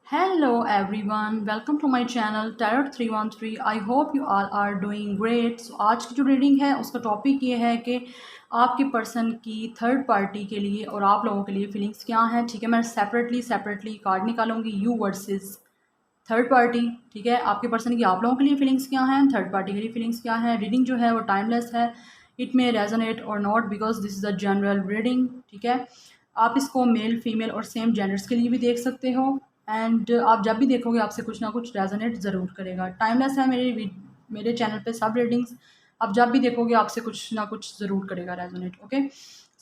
Hello everyone, welcome to my channel Tarot 313. I hope you all are doing great. So आज की जो reading है उसका topic ये है कि आपके पर्सन की थर्ड पार्टी के लिए और आप लोगों के लिए फीलिंग्स क्या हैं। ठीक है, मैं सेपरेटली कार्ड निकालूंगी यू वर्सेस थर्ड पार्टी। ठीक है, आपके पर्सन की आप लोगों के लिए फीलिंग्स क्या हैं, थर्ड पार्टी के लिए फीलिंग्स क्या हैं। रीडिंग जो है वो टाइमलेस है, इट मे रेजोनेट और not because this is a general reading. ठीक है, आप इसको मेल फीमेल और सेम जेंडर्स के लिए भी देख सकते हो एंड आप जब भी देखोगे आपसे कुछ ना कुछ रेजोनेट ज़रूर करेगा। टाइमलेस है मेरे चैनल पे सब रीडिंग्स, आप जब भी देखोगे आपसे कुछ ना कुछ ज़रूर करेगा resonate. Okay,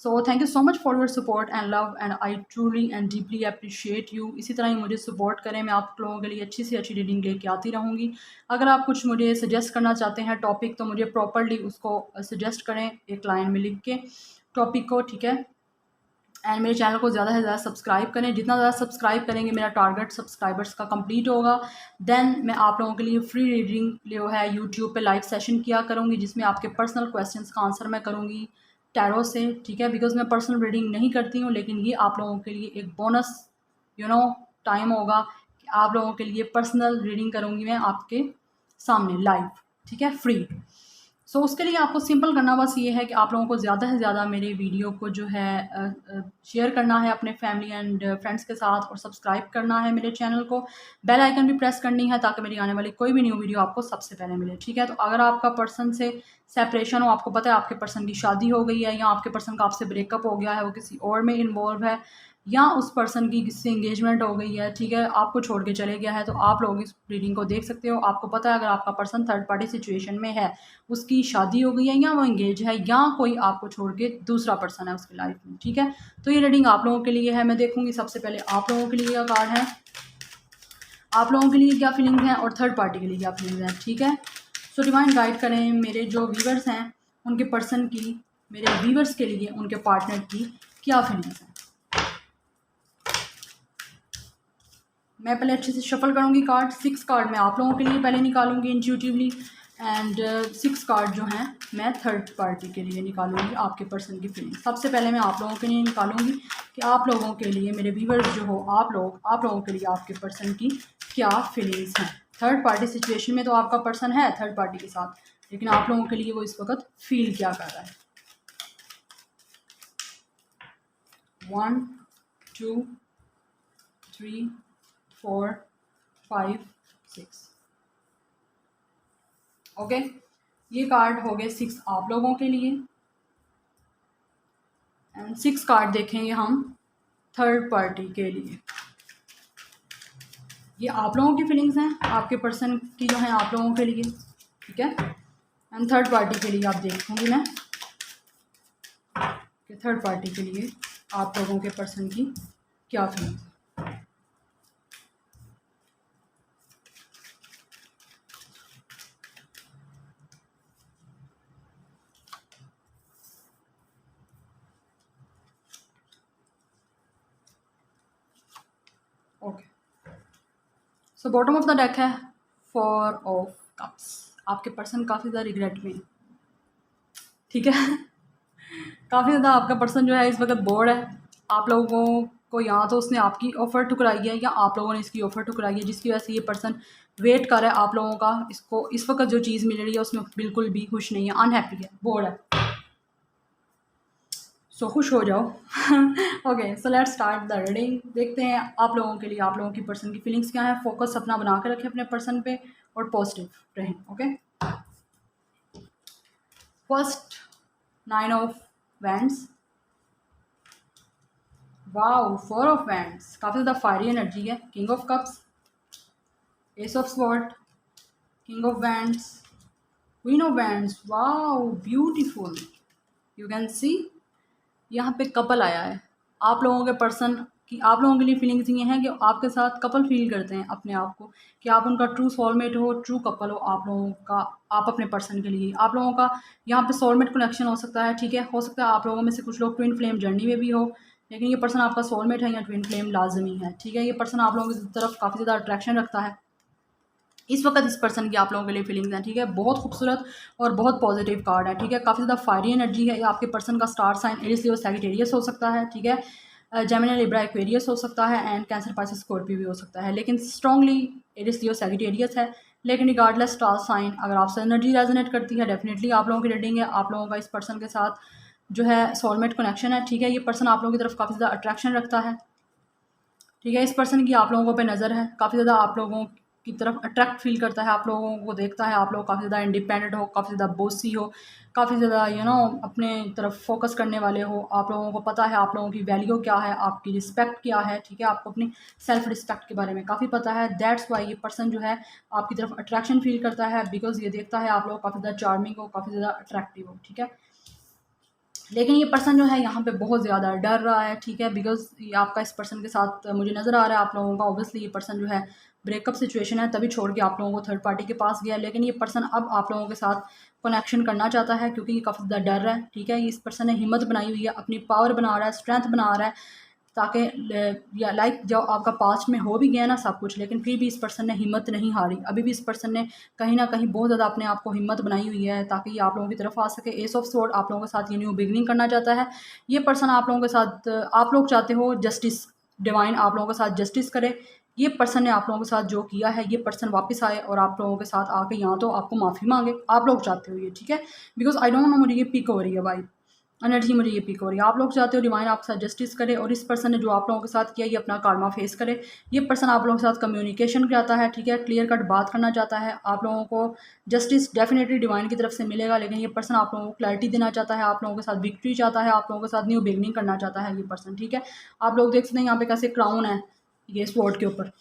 so thank you so much for your support and love and I truly and deeply appreciate you. इसी तरह ही मुझे सपोर्ट करें, मैं आप लोगों के लिए अच्छी से अच्छी रीडिंग लेके आती रहूँगी। अगर आप कुछ मुझे सजेस्ट करना चाहते हैं टॉपिक तो मुझे प्रॉपरली उसको सजेस्ट करें एक लाइन में लिख के टॉपिक को। ठीक है, एंड मेरे चैनल को ज़्यादा से ज़्यादा सब्सक्राइब करें। जितना ज़्यादा सब्सक्राइब करेंगे मेरा टारगेट सब्सक्राइबर्स का कंप्लीट होगा। देन मैं आप लोगों के लिए फ्री रीडिंग जो है यूट्यूब पे लाइव सेशन किया करूँगी जिसमें आपके पर्सनल क्वेश्चंस का आंसर मैं करूँगी टैरो से। ठीक है, बिकॉज मैं पर्सनल रीडिंग नहीं करती हूँ, लेकिन ये आप लोगों के लिए एक बोनस टाइम होगा कि आप लोगों के लिए पर्सनल रीडिंग करूँगी मैं आपके सामने लाइव। ठीक है, फ्री। सो उसके लिए आपको सिंपल करना बस ये है कि आप लोगों को ज़्यादा से ज़्यादा मेरे वीडियो को जो है शेयर करना है अपने फैमिली एंड फ्रेंड्स के साथ और सब्सक्राइब करना है मेरे चैनल को। बेल आइकन भी प्रेस करनी है ताकि मेरी आने वाली कोई भी न्यू वीडियो आपको सबसे पहले मिले। ठीक है, तो अगर आपका पर्सन से सेपरेशन हो, आपको पता है आपके पर्सन की शादी हो गई है या आपके पर्सन का आपसे ब्रेकअप हो गया है, वो किसी और में इन्वॉल्व है, या उस पर्सन की किसी एंगेजमेंट हो गई है, ठीक है, आपको छोड़ के चले गया है, तो आप लोग इस रीडिंग को देख सकते हो। आपको पता है अगर आपका पर्सन थर्ड पार्टी सिचुएशन में है, उसकी शादी हो गई है या वो एंगेज है या कोई आपको छोड़ के दूसरा पर्सन है उसकी लाइफ में। ठीक है, तो ये रीडिंग आप लोगों के लिए है। मैं देखूंगी सबसे पहले आप लोगों के लिए क्या कार्ड है, आप लोगों के लिए क्या फीलिंग्स हैं और थर्ड पार्टी के लिए क्या फीलिंग्स हैं। ठीक है, सो डिवाइन गाइड करें मेरे जो व्यूवर्स हैं उनके पर्सन की, मेरे व्यूवर्स के लिए उनके पार्टनर की क्या फीलिंग्स हैं। मैं पहले अच्छे से शफल करूँगी कार्ड। 6 कार्ड मैं आप लोगों के लिए पहले निकालूंगी इंट्यूटिवली एंड 6 कार्ड जो हैं मैं थर्ड पार्टी के लिए निकालूंगी आपके पर्सन की फीलिंग। सबसे पहले मैं आप लोगों के लिए निकालूंगी कि आप लोगों के लिए मेरे व्यूवर्स जो हो, आप लोगों के लिए आपके पर्सन की क्या फीलिंग्स हैं। थर्ड पार्टी सिचुएशन में तो आपका पर्सन है थर्ड पार्टी के साथ, लेकिन आप लोगों के लिए वो इस वक्त फील क्या कर रहा है। 1 2 3 4 5 6। ओके, ये कार्ड हो गए 6 आप लोगों के लिए एंड 6 कार्ड देखेंगे हम थर्ड पार्टी के लिए। ये आप लोगों की फीलिंग्स हैं, आपके पर्सन की जो है आप लोगों के लिए। ठीक है, एंड थर्ड पार्टी के लिए आप देखूंगी मैं कि थर्ड पार्टी के लिए आप लोगों के पर्सन की क्या feelings. Okay, so bottom of the deck है 4 ऑफ कप्स। आपके पर्सन काफ़ी ज़्यादा रिग्रेट में है। ठीक है, काफ़ी ज़्यादा आपका पर्सन जो है इस वक्त बोर्ड है। आप लोगों को या तो उसने आपकी ऑफ़र ठुकराई है या आप लोगों ने इसकी ऑफ़र ठुकराई है, जिसकी वजह से ये पर्सन वेट कर रहा है आप लोगों का। इसको इस वक्त जो चीज़ मिल रही है उसमें बिल्कुल भी खुश नहीं है, अनहैप्पी है, बोर्ड है। सो खुश हो जाओ। Okay, so let's start the reading. देखते हैं आप लोगों के लिए आप लोगों की पर्सन की फीलिंग्स क्या है। फोकस अपना बना के रखें अपने पर्सन पे और पॉजिटिव रहें। Okay, first 9 of wands, wow 4 of wands, काफ़ी ज़्यादा फायरी एनर्जी है। King of cups, S of sword, king of wands, queen of wands, wow beautiful. You can see यहाँ पे कपल आया है। आप लोगों के पर्सन की आप लोगों के लिए फीलिंग्स ये हैं कि आपके साथ कपल फील करते हैं अपने आप को, कि आप उनका ट्रू सोलमेट हो, ट्रू कपल हो आप लोगों का। आप अपने पर्सन के लिए आप लोगों का यहाँ पे सोलमेट कनेक्शन हो सकता है। ठीक है, हो सकता है आप लोगों में से कुछ लोग ट्विन फ्लेम जर्नी में भी हो, लेकिन ये पर्सन आपका सोलमेट है या ट्विन फ्लेम लाजमी है। ठीक है, ये पर्सन आप लोगों की तरफ काफ़ी ज़्यादा अट्रैक्शन रखता है इस वक्त। इस पर्सन की आप लोगों के लिए फीलिंग्स हैं। ठीक है, बहुत खूबसूरत और बहुत पॉजिटिव कार्ड है। ठीक है, काफ़ी ज़्यादा फायरी एनर्जी है। आपके पर्सन का star sign Aries Leo Sagittarius हो सकता है। ठीक है, जेमिनी लिब्रा एक्वेरियस हो सकता है एंड कैंसर पाइसेस स्कॉर्पियो भी हो सकता है, लेकिन स्ट्रांगली एरिस लियो सैजिटेरियस है। लेकिन रिगार्डलेस स्टार साइन अगर आपसे एनर्जी रेजोनेट करती है डेफिनेटली आप लोगों की रीडिंग है, आप लोगों का इस पर्सन के साथ जो है सोलमेट कनेक्शन है। ठीक है, ये पर्सन आप लोगों की तरफ काफ़ी ज़्यादा अट्रैक्शन रखता है। ठीक है, इस पर्सन की आप लोगों पे नज़र है, काफ़ी ज़्यादा आप लोगों की तरफ अट्रैक्ट फील करता है, आप लोगों को देखता है, आप लोग काफ़ी ज़्यादा इंडिपेंडेंट हो, काफ़ी ज़्यादा बोसी हो, काफ़ी ज़्यादा अपने तरफ फोकस करने वाले हो। आप लोगों को पता है आप लोगों की वैल्यू क्या है, आपकी रिस्पेक्ट क्या है। ठीक है, आपको अपनी सेल्फ रिस्पेक्ट के बारे में काफ़ी पता है। दैट्स वाई ये पर्सन जो है आपकी तरफ अट्रैक्शन फील करता है, बिकॉज ये देखता है आप लोग काफ़ी ज़्यादा चार्मिंग हो, काफ़ी ज़्यादा अट्रैक्टिव हो। ठीक है, लेकिन ये पर्सन जो है यहाँ पे बहुत ज़्यादा डर रहा है। ठीक है, बिकॉज ये आपका इस पर्सन के साथ मुझे नज़र आ रहा है आप लोगों का ऑब्वियसली ये पर्सन जो है ब्रेकअप सिचुएशन है, तभी छोड़ के आप लोगों को थर्ड पार्टी के पास गया। लेकिन ये पर्सन अब आप लोगों के साथ कनेक्शन करना चाहता है क्योंकि ये काफ़ी ज़्यादा डर रहा है। ठीक है, इस पर्सन ने हिम्मत बनाई हुई है, अपनी पावर बना रहा है, स्ट्रेंथ बना रहा है, ताकि या लाइक जो आपका पास्ट में हो भी गया ना सब कुछ, लेकिन फिर भी इस पर्सन ने हिम्मत नहीं हारी। अभी भी इस पर्सन ने कहीं ना कहीं बहुत ज़्यादा अपने आप को हिम्मत बनाई हुई है ताकि ये आप लोगों की तरफ आ सके। एस ऑफ स्वॉर्ड आप लोगों के साथ ये न्यू बिगनिंग करना चाहता है। ये पर्सन आप लोगों के साथ, आप लोग चाहते हो जस्टिस, डिवाइन आप लोगों के साथ जस्टिस करे। ये पर्सन ने आप लोगों के साथ जो किया है, ये पर्सन वापस आए और आप लोगों के साथ आके यहाँ तो आपको माफ़ी मांगे, आप लोग चाहते हो ये। ठीक है, बिकॉज आई डोंट नो, मुझे ये पिक हो रही है भाई एनर्जी, मुझे ये पिक हो रही है। आप लोग चाहते हो डिवाइन आपके साथ जस्टिस करे और इस पर्सन ने जो आप लोगों के साथ किया ये अपना कार्मा फेस करे। ये पर्सन आप लोगों के साथ कम्युनिकेशन चाहता है। ठीक है, क्लियर कट बात करना चाहता है। आप लोगों को जस्टिस डेफिनेटली डिवाइन की तरफ से मिलेगा, लेकिन ये पर्सन आप लोगों को क्लैरिटी देना चाहता है, आप लोगों के साथ विक्ट्री चाहता है, आप लोगों के साथ न्यू बिगनिंग करना चाहता है ये पर्सन। ठीक है, आप लोग देख सकते हैं यहाँ पे कैसे क्राउन है, ये स्वॉर्ड के ऊपर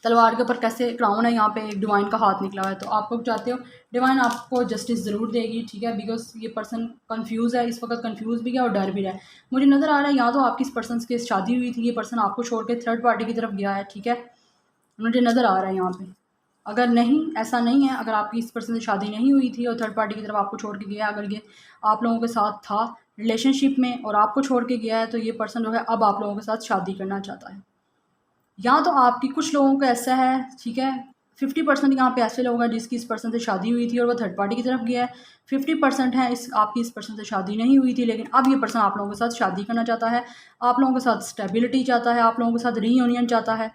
तलवार के ऊपर कैसे क्राउन है, यहाँ पे एक डिवाइन का हाथ निकला हुआ है। तो आप लोग चाहते हो डिवाइन आपको जस्टिस ज़रूर देगी। ठीक है, बिकॉज ये पर्सन कंफ्यूज है, इस वक्त कंफ्यूज भी है और डर भी रहा है। मुझे नज़र आ रहा है या तो आपकी इस पर्सन के शादी हुई थी, ये पर्सन आपको छोड़ के थर्ड पार्टी की तरफ गया है। ठीक है, मुझे नज़र आ रहा है यहाँ पे। अगर नहीं, ऐसा नहीं है, अगर आपकी इस पर्सन से शादी नहीं हुई थी और थर्ड पार्टी की तरफ आपको छोड़ के गया, अगर ये आप लोगों के साथ था रिलेशनशिप में और आपको छोड़ के गया है, तो ये पर्सन जो है अब आप लोगों के साथ शादी करना चाहता है। या तो आपकी कुछ लोगों का ऐसा है, ठीक है, 50% यहाँ पे ऐसे लोग हैं जिसकी इस पर्सन से शादी हुई थी और वो थर्ड पार्टी की तरफ गया है। 50% है इस आपकी इस पर्सन से शादी नहीं हुई थी, लेकिन अब ये पर्सन आप लोगों के साथ शादी करना चाहता है, आप लोगों के साथ स्टेबिलिटी चाहता है, आप लोगों के साथ रीयूनियन चाहता है।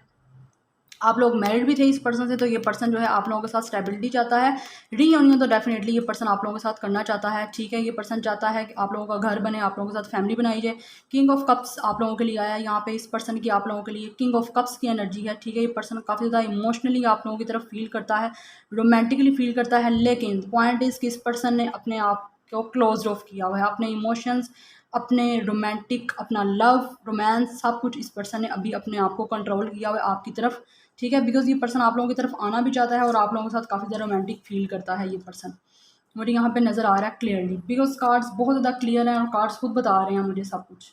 आप लोग मैरिड भी थे इस पर्सन से, तो ये पर्सन जो है आप लोगों के साथ स्टेबिलिटी चाहता है। रीयूनियन तो डेफिनेटली ये पर्सन आप लोगों के साथ करना चाहता है। ठीक है, ये पर्सन चाहता है कि आप लोगों का घर बने, आप लोगों के साथ फैमिली बनाई जाए। किंग ऑफ कप्स आप लोगों के लिए आया है यहाँ पे, इस पर्सन की आप लोगों के लिए किंग ऑफ कप्स की एनर्जी है। ठीक है, ये पर्सन काफ़ी ज़्यादा इमोशनली आप लोगों की तरफ फील करता है, रोमांटिकली फील करता है, लेकिन पॉइंट इज़ कि इस पर्सन ने अपने आप को क्लोज ऑफ किया हुआ है, अपने इमोशंस, अपने रोमांटिक, अपना लव, रोमांस, सब कुछ इस पर्सन ने अभी अपने आप को कंट्रोल किया हुआ है आपकी तरफ। ठीक है, बिकॉज ये पर्सन आप लोगों की तरफ आना भी चाहता है और आप लोगों के साथ काफ़ी ज़्यादा रोमांटिक फील करता है ये पर्सन, मुझे यहाँ पे नज़र आ रहा है क्लियरली, बिकॉज कार्ड्स बहुत ज़्यादा क्लियर हैं और कार्ड्स खुद बता रहे हैं मुझे सब कुछ।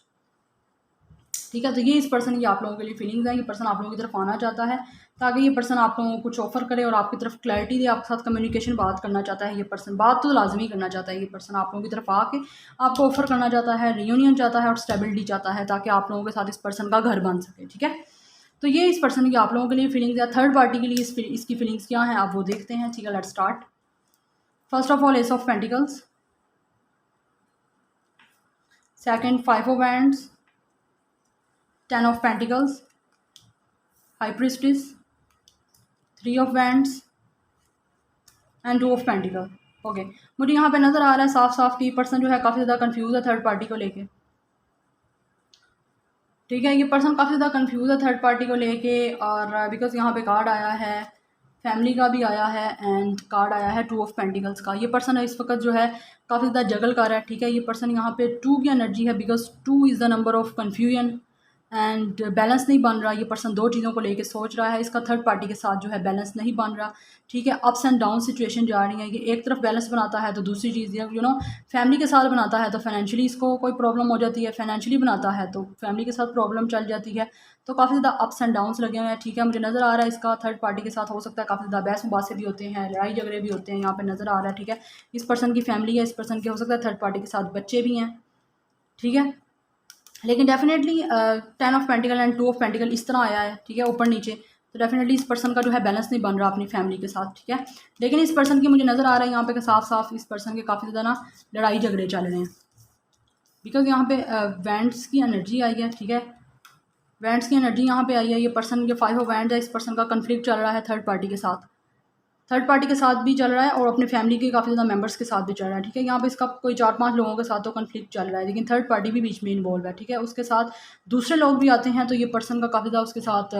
ठीक है, तो ये इस पर्सन की आप लोगों के लिए फीलिंग्स हैं। ये पर्सन आप लोगों की तरफ आना चाहता है ताकि ये पर्सन आप लोगों को कुछ ऑफर करे और आपकी तरफ क्लैरिटी दे, आपके साथ कम्युनिकेशन बात करना चाहता है। ये पर्सन बात तो लाजमी करना चाहता है, ये पर्सन आप लोगों की तरफ आके आपको ऑफर करना चाहता है, रियूनियन चाहता है और स्टेबिलिटी चाहता है, ताकि आप लोगों के साथ इस पर्सन का घर बन सके। ठीक है, तो ये इस पर्सन की आप लोगों के लिए फीलिंग्स है। थर्ड पार्टी के लिए इसकी फीलिंग्स क्या हैं आप वो देखते हैं। ठीक है, let's start. First of all ace of pentacles, second 5 of wands, 10 of pentacles, high priestess, 3 of wands and 2 of pentacle. Okay, मुझे यहाँ पे नज़र आ रहा है साफ साफ कि पर्सन जो है काफ़ी ज़्यादा कंफ्यूज है थर्ड पार्टी को लेके। ठीक है, ये पर्सन काफ़ी ज़्यादा कंफ्यूज है थर्ड पार्टी को लेके, और बिकॉज यहाँ पे कार्ड आया है फैमिली का भी आया है एंड कार्ड आया है 2 ऑफ पेंटिकल्स का। ये पर्सन इस वक्त जो है काफ़ी ज़्यादा जगल कर रहा है। ठीक है, ये पर्सन यहाँ पे 2 की एनर्जी है, because 2 is the number of confusion and balance नहीं बन रहा। ये पर्सन 2 चीज़ों को लेके सोच रहा है, इसका थर्ड पार्टी के साथ जो है बैलेंस नहीं बन रहा। ठीक है, अप्स एंड डाउन सिचुएशन जा रही है, ये एक तरफ बैलेंस बनाता है तो दूसरी चीज़ फैमिली के साथ बनाता है तो फाइनेंशियली इसको कोई प्रॉब्लम हो जाती है, फाइनेंशियली बनाता है तो फैमिली के साथ प्रॉब्लम चल जाती है, तो काफ़ी ज़्यादा अप्स एंड डाउन्स लगे हुए हैं। ठीक है, मुझे नज़र आ रहा है इसका थर्ड पार्टी के साथ हो सकता है काफ़ी ज़्यादा बहस मुबासे भी होते हैं, लड़ाई झगड़े भी होते हैं, यहाँ पे नज़र आ रहा है। ठीक है, इस पर्सन की फैमिली है, इस पर्सन के हो सकता है थर्ड पार्टी के साथ बच्चे भी हैं। ठीक है, लेकिन definitely 10 of pentacle and 2 of pentacle इस तरह आया है। ठीक है, ऊपर नीचे, तो डेफिनेटली इस पर्सन का जो है बैलेंस नहीं बन रहा अपनी फैमिली के साथ। ठीक है, लेकिन इस पर्सन की मुझे नज़र आ रहा है यहाँ पे कि साफ साफ इस पर्सन के काफ़ी ज़्यादा ना लड़ाई झगड़े चल रहे हैं। बिकॉज यहाँ पे वेंट्स की एनर्जी आई है, ठीक है, वेंट्स की एनर्जी यहाँ पे आई है। ये पर्सन के 5 ऑफ वेंट्स है, इस पर्सन का कन्फ्लिक्ट चल रहा है थर्ड पार्टी के साथ, थर्ड पार्टी के साथ भी चल रहा है और अपने फैमिली के काफ़ी ज़्यादा मेंबर्स के साथ भी चल रहा है, ठीक है। यहाँ पे इसका कोई 4-5 लोगों के साथ तो कन्फ्लिक्ट चल रहा है, लेकिन थर्ड पार्टी भी बीच में इन्वॉल्व है, ठीक है। उसके साथ दूसरे लोग भी आते हैं, तो ये पर्सन का काफ़ी ज़्यादा उसके साथ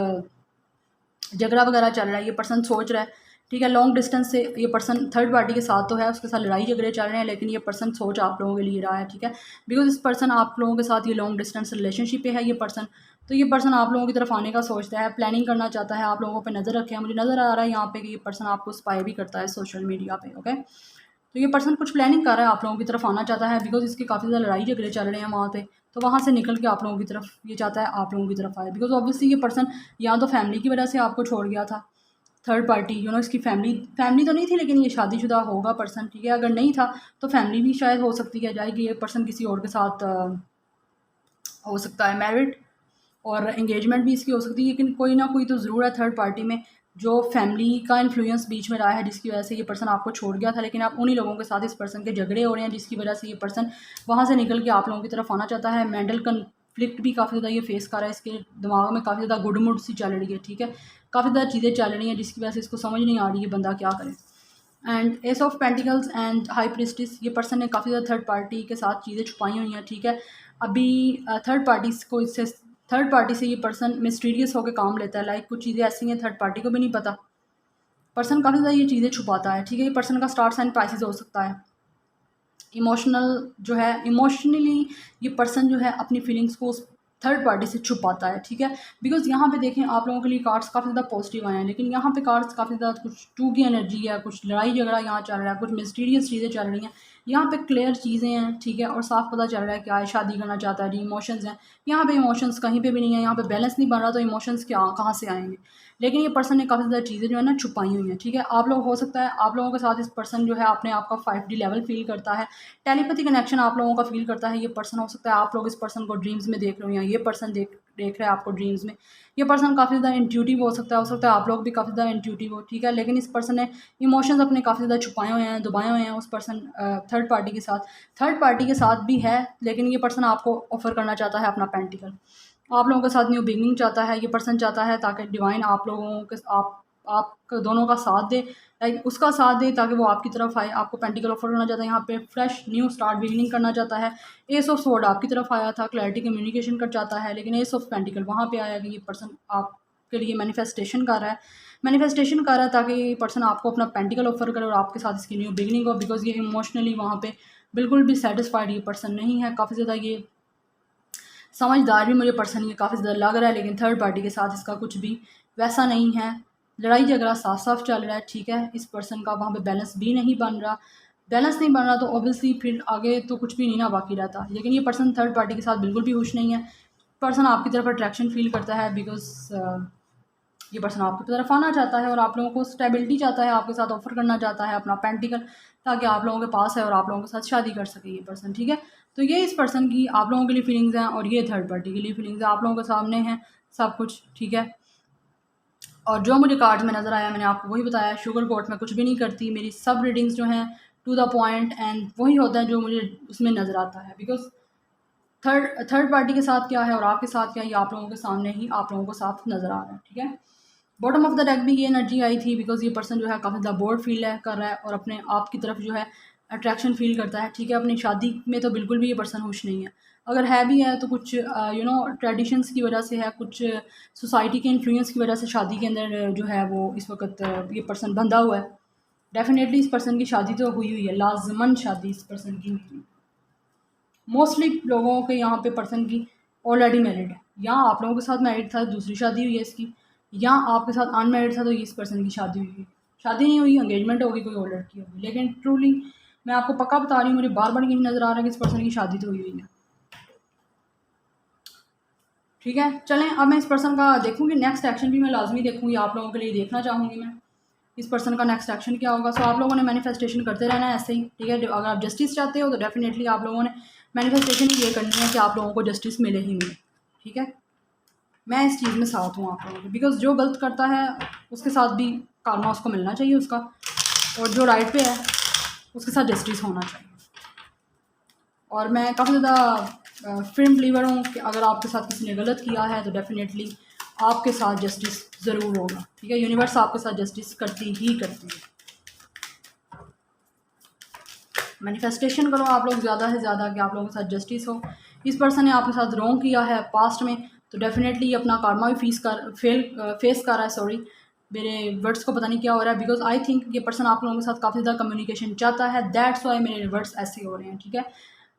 झगड़ा वगैरह चल रहा है। ये पर्सन सोच रहा है, ठीक है, लॉन्ग डिस्टेंस से ये पर्सन थर्ड पार्टी के साथ तो है, उसके साथ लड़ाई झगड़े चल रहे हैं, लेकिन ये पर्सन सोच आप लोगों के लिए रहा है, ठीक है। बिकॉज इस पर्सन आप लोगों के साथ ये लॉन्ग डिस्टेंस रिलेशनशिप पे है ये पर्सन, तो ये पर्सन आप लोगों की तरफ आने का सोचता है, प्लानिंग करना चाहता है, आप लोगों पे नज़र रखे है। मुझे नज़र आ रहा है यहाँ पे कि ये पर्सन आपको स्पाई भी करता है सोशल मीडिया पे, ओके। तो ये पर्सन कुछ प्लानिंग कर रहा है, आप लोगों की तरफ आना चाहता है, बिकॉज इसके काफ़ी ज़्यादा लड़ाई झगड़े चल रहे हैं वहाँ पे, तो वहाँ से निकल के आप लोगों की तरफ ये चाहता है आप लोगों की तरफ आए। बिकॉज ऑब्वियसली ये पर्सन या तो फैमिली की वजह से आपको छोड़ गया था, थर्ड पार्टी इसकी फैमिली तो नहीं थी, लेकिन ये शादीशुदा होगा पर्सन, ठीक है। अगर नहीं था तो फैमिली भी शायद हो सकती है जाएगी, ये पर्सन किसी और के साथ हो सकता है मैरिड, और एंगेजमेंट भी इसकी हो सकती है, लेकिन कोई ना कोई तो ज़रूर है थर्ड पार्टी में जो फैमिली का इन्फ्लुएंस बीच में रहा है, जिसकी वजह से ये पर्सन आपको छोड़ गया था, लेकिन आप उन्हीं लोगों के साथ इस पर्सन के झगड़े हो रहे हैं, जिसकी वजह से ये पर्सन वहाँ से निकल के आप लोगों की तरफ आना चाहता है। मेंटल कन्फ्लिक्ट भी काफ़ी ज़्यादा ये फेस कर रहा है, इसके दिमाग में काफ़ी ज़्यादा गुडमुड सी चल रही है, ठीक है, काफ़ी ज़्यादा चीज़ें चल रही हैं, जिसकी वजह से इसको समझ नहीं आ रही है बंदा क्या करे। And S of pentacles and high priestess, ये पर्सन ने काफ़ी ज़्यादा थर्ड पार्टी के साथ चीज़ें छुपाई हुई हैं, ठीक है। अभी थर्ड पार्टी को इससे थर्ड पार्टी से ये पर्सन मिस्टीरियस होकर काम लेता है, लाइक कुछ चीज़ें ऐसी हैं थर्ड पार्टी को भी नहीं पता, पर्सन काफ़ी ज़्यादा ये चीज़ें छुपाता है, ठीक है। ये पर्सन का स्टार साइन पाइसेस हो सकता है। इमोशनल जो है, इमोशनली ये पर्सन जो है अपनी फीलिंग्स को थर्ड पार्टी से छुपाता है, ठीक है। बिकॉज यहाँ पे देखें आप लोगों के लिए कार्ड्स काफ़ी ज़्यादा पॉजिटिव आए हैं, लेकिन यहाँ पे कार्ड्स काफ़ी ज़्यादा कुछ टू की एनर्जी है, कुछ लड़ाई झगड़ा यहाँ चल रहा है, कुछ मिस्टीरियस चीज़ें चल रही हैं, यहाँ पे क्लियर चीज़ें हैं, ठीक है, और साफ पता चल रहा है क्या है, शादी करना चाहता है जी, इमोशंस हैं, यहाँ पे इमोशंस कहीं पे भी नहीं है, यहाँ पे बैलेंस नहीं बन रहा, तो इमोशंस क्या कहाँ से आएंगे। लेकिन ये पर्सन ने काफ़ी ज़्यादा चीज़ें जो है ना छुपाई हुई हैं, ठीक है। आप लोग हो सकता है आप लोगों के साथ इस पर्सन जो है अपने आप का 5D लेवल फील करता है, टेलीपैथी कनेक्शन आप लोगों का फील करता है। ये पर्सन हो सकता है आप लोग इस पर्सन को ड्रीम्स में देख रहे हो, या ये पर्सन देख रहा है आपको ड्रीम्स में। ये पर्सन काफ़ी ज़्यादा इंट्यूटिव हो सकता है आप लोग भी काफ़ी ज़्यादा इंट्यूटिव हो, ठीक है। लेकिन इस पर्सन ने इमोशंस अपने काफ़ी ज़्यादा छुपाए हुए हैं, दबाए हुए हैं उस पर्सन थर्ड पार्टी के साथ, थर्ड पार्टी के साथ भी है, लेकिन ये पर्सन आपको ऑफर करना चाहता है अपना पेंटिकल, आप लोगों के साथ न्यू बिगनिंग चाहता है। ये पर्सन चाहता है ताकि डिवाइन आप लोगों के आप दोनों का साथ दे, लाइक उसका साथ दे ताकि वो आपकी तरफ आए, आपको पेंटिकल ऑफर करना चाहता है, यहाँ पे फ्रेश न्यू स्टार्ट बिगनिंग करना चाहता है। एस ऑफ स्वॉर्ड आपकी तरफ आया था, क्लैरिटी कम्युनिकेशन कर चाहता है, लेकिन एस ऑफ पेंटिकल वहाँ पे आया कि ये पर्सन आपके लिए मैनिफेस्टेशन कर रहा है, मैनिफेस्टेशन कर रहा है ताकि ये पर्सन आपको अपना पेंटिकल ऑफर करे और आपके साथ इसकी न्यू बिगनिंग हो। बिकॉज ये इमोशनली वहाँ पे बिल्कुल भी सेटिस्फाइड ये पर्सन नहीं है, काफ़ी ज़्यादा ये समझदार भी मुझे पर्सन ये काफ़ी ज़्यादा लग रहा है, लेकिन थर्ड पार्टी के साथ इसका कुछ भी वैसा नहीं है, लड़ाई झगड़ा साफ साफ चल रहा है, ठीक है। इस पर्सन का वहाँ पे बैलेंस भी नहीं बन रहा, बैलेंस नहीं बन रहा तो ऑब्वियसली फिर आगे तो कुछ भी नहीं ना बाकी रहता। लेकिन ये पर्सन थर्ड पार्टी के साथ बिल्कुल भी खुश नहीं है, पर्सन आपकी तरफ अट्रैक्शन फील करता है, बिकॉज ये पर्सन आपकी तरफ आना चाहता है और आप लोगों को स्टेबिलिटी चाहता है, आपके साथ ऑफर करना चाहता है अपना पेंटिकल, ताकि आप लोगों के पास है और आप लोगों के साथ शादी कर सके ये पर्सन, ठीक है। तो ये इस पर्सन की आप लोगों के लिए फीलिंग्स हैं और ये थर्ड पार्टी के लिए फीलिंग्स हैं, आप लोगों के सामने हैं सब कुछ, ठीक है। और जो मुझे कार्ड्स में नज़र आया मैंने आपको वही बताया, शुगर कोट में कुछ भी नहीं करती, मेरी सब रीडिंग्स जो हैं टू द पॉइंट एंड वही होता है जो मुझे उसमें नज़र आता है। बिकॉज थर्ड पार्टी के साथ क्या है और आपके साथ क्या है, ये आप लोगों के सामने ही आप लोगों को साफ नज़र आ रहा है, ठीक है। बॉटम ऑफ द डेक भी ये एनर्जी आई थी, बिकॉज ये पर्सन जो है काफ़ी ज़्यादा बोर्ड फील कर रहा है और अपने आप की तरफ जो है अट्रैक्शन फील करता है, ठीक है। अपनी शादी में तो बिल्कुल भी ये पर्सन खुश नहीं है, अगर है भी है तो कुछ ट्रेडिशंस की वजह से है, कुछ सोसाइटी के इन्फ्लुएंस की वजह से शादी के अंदर जो है वो इस वक्त ये पर्सन बंधा हुआ है। डेफिनेटली इस पर्सन की शादी तो हुई हुई है, लाजमन शादी इस पर्सन की हुई है। मोस्टली लोगों के यहाँ पे पर्सन की ऑलरेडी मैरिड है, या आप लोगों के साथ मैरिड था दूसरी शादी हुई है इसकी, या आपके साथ अनमैरिड था तो ये इस पर्सन की शादी हुई है, शादी नहीं हुई एंगेजमेंट होगी कोई और लड़की होगी। लेकिन ट्रूली मैं आपको पक्का बता रही हूँ, मुझे बार बार यही नज़र आ रहा है कि इस पर्सन की शादी तो हुई हुई है, ठीक है। चलें अब मैं इस पर्सन का देखूँगी नेक्स्ट एक्शन भी मैं लाजमी देखूँगी, आप लोगों के लिए देखना चाहूँगी मैं इस पर्सन का नेक्स्ट एक्शन क्या होगा। सो आप लोगों ने मैनिफेस्टेशन करते रहना है ऐसे ही, ठीक है। अगर आप जस्टिस चाहते हो तो डेफिनेटली आप लोगों ने मैनिफेस्टेशन ही ये करनी है कि आप लोगों को जस्टिस मिले ही मिले, ठीक है। मैं इस चीज़ में साथ हूँ आप लोगों के, बिकॉज जो गलत करता है उसके साथ भी कारमा उसको मिलना चाहिए उसका, और जो राइट पे है उसके साथ जस्टिस होना चाहिए। और मैं काफ़ी ज़्यादा फिल्म बिलीवर हूँ कि अगर आपके साथ किसी ने गलत किया है तो डेफ़िनेटली आपके साथ जस्टिस ज़रूर होगा, ठीक है। यूनिवर्स आपके साथ जस्टिस करती ही करती है। मैनिफेस्टेशन करो आप लोग ज़्यादा से ज़्यादा कि आप लोगों के साथ जस्टिस हो। इस पर्सन ने आपके साथ रॉन्ग किया है पास्ट में, तो डेफ़िनेटली अपना कार्मा भी फेस कर रहा है। सॉरी, मेरे वर्ड्स को पता नहीं क्या हो रहा है, बिकॉज आई थिंक ये पर्सन आप लोगों के साथ काफ़ी ज़्यादा कम्युनिकेशन चाहता है, दैट्स वाई मेरे वर्ड्स ऐसे हो रहे हैं, ठीक है।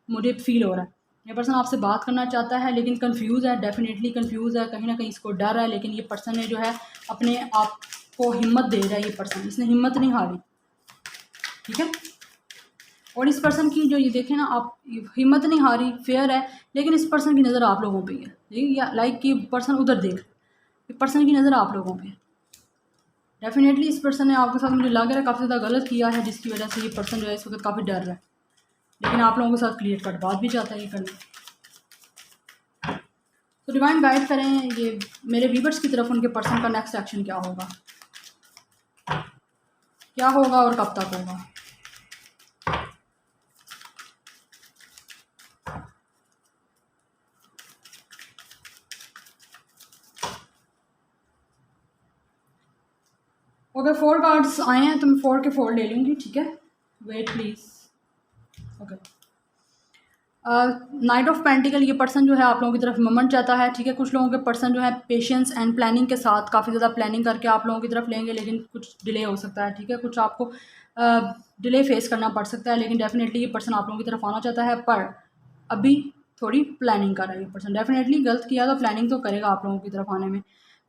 मुझे फील हो रहा है ये पर्सन आपसे बात करना चाहता है, लेकिन कंफ्यूज है, डेफिनेटली कंफ्यूज है, कहीं ना कहीं इसको डर है। लेकिन ये पर्सन ने जो है अपने आप को हिम्मत दे रहा है, ये पर्सन, इसने हिम्मत नहीं हारी, ठीक है। और इस पर्सन की जो ये देखें ना आप, हिम्मत नहीं हारी, फेयर है, लेकिन इस पर्सन की नज़र आप लोगों पे है, या लाइक कि पर्सन उधर देख, ये पर्सन की नज़र आप लोगों पे है। डेफिनेटली इस पर्सन ने आपके साथ, मुझे लग रहा है, काफ़ी ज़्यादा गलत किया है, जिसकी वजह से ये पर्सन जो है इस वक्त काफ़ी डर रहा है, लेकिन आप लोगों के साथ क्लियर कट बात भी चाहता है ये करना। तो डिवाइन गाइड करें ये मेरे व्यूवर्स की तरफ, उनके पर्सन का नेक्स्ट एक्शन क्या होगा, क्या होगा और कब तक होगा। ओके, 4 कार्ड्स आए हैं तो मैं 4 के 4 ले लूँगी, ठीक है। Wait please. Okay, knight of pentacle, ये पर्सन जो है आप लोगों की तरफ मोमेंट चाहता है, ठीक है। कुछ लोगों के पर्सन जो है पेशेंस एंड प्लानिंग के साथ काफ़ी ज़्यादा प्लानिंग करके आप लोगों की तरफ लेंगे, लेकिन कुछ डिले हो सकता है, ठीक है। कुछ आपको डिले फेस करना पड़ सकता है, लेकिन डेफिनेटली ये पर्सन आप लोगों की तरफ आना चाहता है, पर अभी थोड़ी प्लानिंग कर रहा है ये पर्सन। डेफिनेटली गलत किया तो प्लानिंग तो करेगा आप लोगों की तरफ आने में।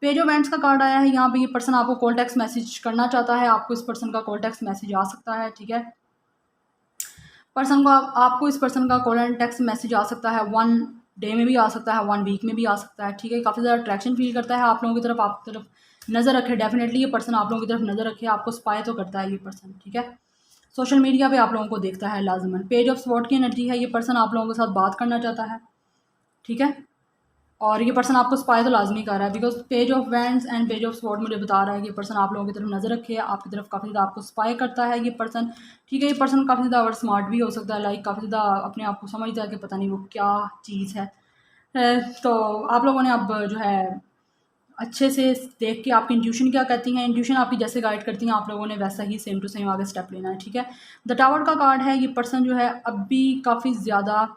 पेज ऑफ एंड्स का कार्ड आया है यहाँ पे, ये पर्सन आपको कॉल टेक्स्ट मैसेज करना चाहता है, आपको इस पर्सन का कॉल टेक्स्ट मैसेज आ सकता है, ठीक है। पर्सन को आपको इस पर्सन का कॉल एंड टेक्स्ट मैसेज आ सकता है, 1 डे में भी आ सकता है, 1 वीक में भी आ सकता है, ठीक है। काफ़ी ज़्यादा अट्रैक्शन फील करता है आप लोगों की तरफ, आपकी तरफ नज़र रखे, डेफिनेटली ये पर्सन आप लोगों की तरफ नज़र रखे, आपको स्पाई तो करता है ये पर्सन, ठीक है। सोशल मीडिया पे आप लोगों को देखता है लाजमन। पेज ऑफ स्वॉर्ड की एनर्जी है, ये पर्सन आप लोगों के साथ बात करना चाहता है, ठीक है। और ये पर्सन आपको स्पाई तो लाजमी कर रहा है, because page of wands and page of sword मुझे बता रहा है कि ये पर्सन आप लोगों की तरफ नज़र रखे, आपकी तरफ काफ़ी ज़्यादा आपको स्पाई करता है ये पर्सन, ठीक है। ये पर्सन काफ़ी ज़्यादा और स्मार्ट भी हो सकता है, लाइक काफ़ी ज़्यादा अपने आप को समझता है कि पता नहीं वो क्या चीज़ है। तो आप लोगों ने अब जो है अच्छे से देख के आपकी इंट्यूशन क्या कहती हैं, इंट्यूशन आपकी जैसे गाइड करती हैं, आप लोगों ने वैसा ही सेम टू सेम आगे स्टेप लेना है, ठीक है। द टावर का कार्ड है, ये पर्सन जो है अब भी काफ़ी ज़्यादा,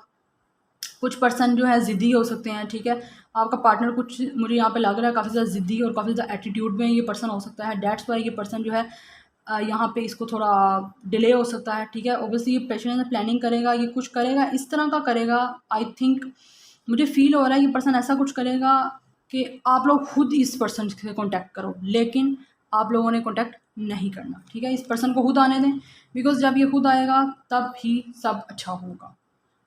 कुछ पर्सन जो है ज़िद्दी हो सकते हैं, ठीक है। आपका पार्टनर कुछ, मुझे यहाँ पे लग रहा है, काफ़ी ज़्यादा ज़िद्दी और काफ़ी ज़्यादा एटीट्यूड में ये पर्सन हो सकता है, डेट्स वाई ये पर्सन जो है यहाँ पे इसको थोड़ा डिले हो सकता है, ठीक है। ओबियसली ये पेशेंस में प्लानिंग करेगा, ये कुछ करेगा, इस तरह का करेगा, आई थिंक मुझे फील हो रहा है ये पर्सन ऐसा कुछ करेगा कि आप लोग खुद इस पर्सन से कॉन्टैक्ट करो, लेकिन आप लोगों ने कॉन्टैक्ट नहीं करना, ठीक है। इस पर्सन को खुद आने दें, बिकॉज जब ये खुद आएगा तब ही सब अच्छा होगा।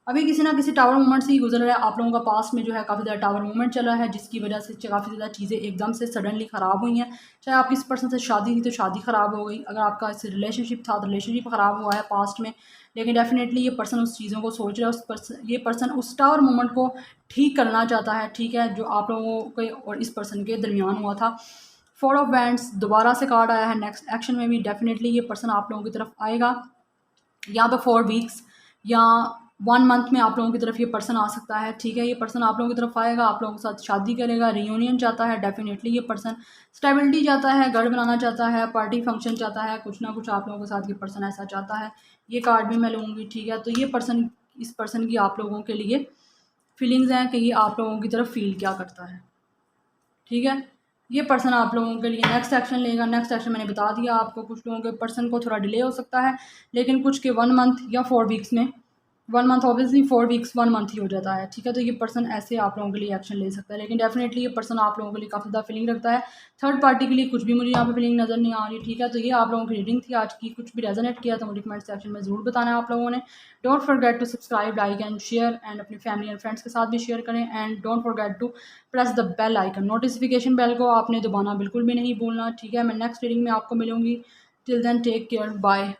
अभी किसी ना किसी टावर मूवमेंट से ही गुजर रहा है आप लोगों का, पास में जो है काफ़ी ज़्यादा टावर मूवमेंट चला है, जिसकी वजह से काफ़ी ज़्यादा चीज़ें एकदम से सडनली ख़राब हुई हैं। चाहे आपकी इस पर्सन से शादी थी तो शादी ख़राब हो गई, अगर आपका इससे रिलेशनशिप था तो रिलेशनशिप ख़राब हुआ है पास्ट में, लेकिन डेफिनेटली ये पर्सन उस चीज़ों को सोच रहा है, ये पर्सन उस टावर मूवमेंट को ठीक करना चाहता है, ठीक है, जो आप लोगों के और इस पर्सन के दरमियान हुआ था। 4 ऑफ वैंड्स दोबारा से कार्ड आया है, नेक्स्ट एक्शन में भी डेफिनेटली ये पर्सन आप लोगों की तरफ आएगा, यहाँ पे 4 वीक्स या 1 मंथ में आप लोगों की तरफ ये पर्सन आ सकता है, ठीक है। ये पर्सन आप लोगों की तरफ आएगा, आप लोगों के साथ शादी करेगा, रियूनियन चाहता है, डेफिनेटली ये पर्सन स्टेबिलिटी चाहता है, घर बनाना चाहता है, पार्टी फंक्शन चाहता है, कुछ ना कुछ आप लोगों के साथ ये पर्सन ऐसा चाहता है। ये कार्ड भी मैं लूँगी, ठीक है। तो ये पर्सन, इस पर्सन की आप लोगों के लिए फीलिंग्स हैं कि ये आप लोगों की तरफ फील क्या करता है, ठीक है। ये पर्सन आप लोगों के लिए नेक्स्ट एक्शन लेगा, नेक्स्ट एक्शन मैंने बता दिया आपको। कुछ लोगों के पर्सन को थोड़ा डिले हो सकता है, लेकिन कुछ के 1 मंथ या 4 वीक्स में, 1 मंथ ऑब्वियसली, 4 वीक्स 1 मंथ ही हो जाता है, ठीक है। तो ये पर्सन ऐसे आप लोगों के लिए एक्शन ले सकता है, लेकिन डेफिनेटली ये पर्सन आप लोगों के लिए काफ़ी ज़्यादा फीलिंग रखता है। थर्ड पार्टी के लिए कुछ भी मुझे यहाँ पे फीलिंग नज़र नहीं आ रही, ठीक है। तो ये आप लोगों की रीडिंग थी आज की, कुछ भी रेजोनेट किया तो मुझे कमेंट सेक्शन में ज़रूर बताना है आप लोगों ने। Don't forget to subscribe, like and share, and अपनी फैमिली एंड फ्रेंड्स के साथ भी शेयर करें, and don't forget to press the bell icon, notification bell को आपने दबाना बिल्कुल भी नहीं भूलना, ठीक है। मैं नेक्स्ट रीडिंग में आपको मिलूंगी। Till then take care, bye.